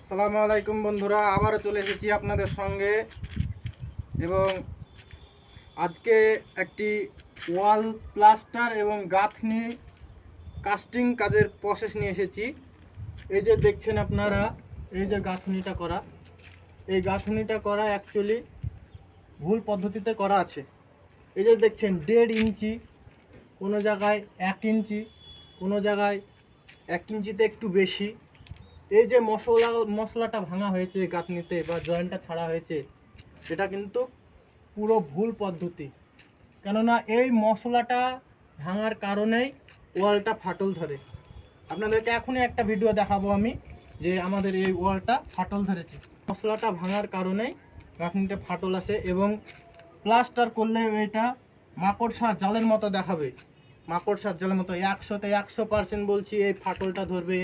আসসালামু আলাইকুম বন্ধুরা, আবারও চলে এসেছি আপনাদের সঙ্গে। এবং আজকে একটি ওয়াল প্লাস্টার এবং গাঁথনি কাস্টিং কাজের প্রসেস নিয়ে এসেছি। এই যে দেখছেন আপনারা, এই যে গাঁথনিটা করা, এই গাঁথনিটা করা অ্যাকচুয়ালি ভুল পদ্ধতিতে করা আছে। এই যে দেখছেন 1.5 ইঞ্চি, কোনো জায়গায় 1 ইঞ্চি, কোনো জায়গায় 1 ইঞ্চিতে একটু বেশি। এই যে মশলাটা ভাঙা হয়েছে গাঁথনিতে বা জয়েন্টটা ছাড়া হয়েছে, এটা কিন্তু পুরো ভুল পদ্ধতি। কেননা এই মশলাটা ভাঙার কারণেই ওয়ালটা ফাটল ধরে। আপনাদেরকে এখনই একটা ভিডিও দেখাবো আমি, যে আমাদের এই ওয়ালটা ফাটল ধরেছে। মশলাটা ভাঙার কারণেই গাঁথনিতে ফাটল আসে এবং প্লাস্টার করলে এটা মাকড়সার জালের মতো দেখাবে। মাকড়সার জালের মতো 100% বলছি এই ফাটলটা ধরবে।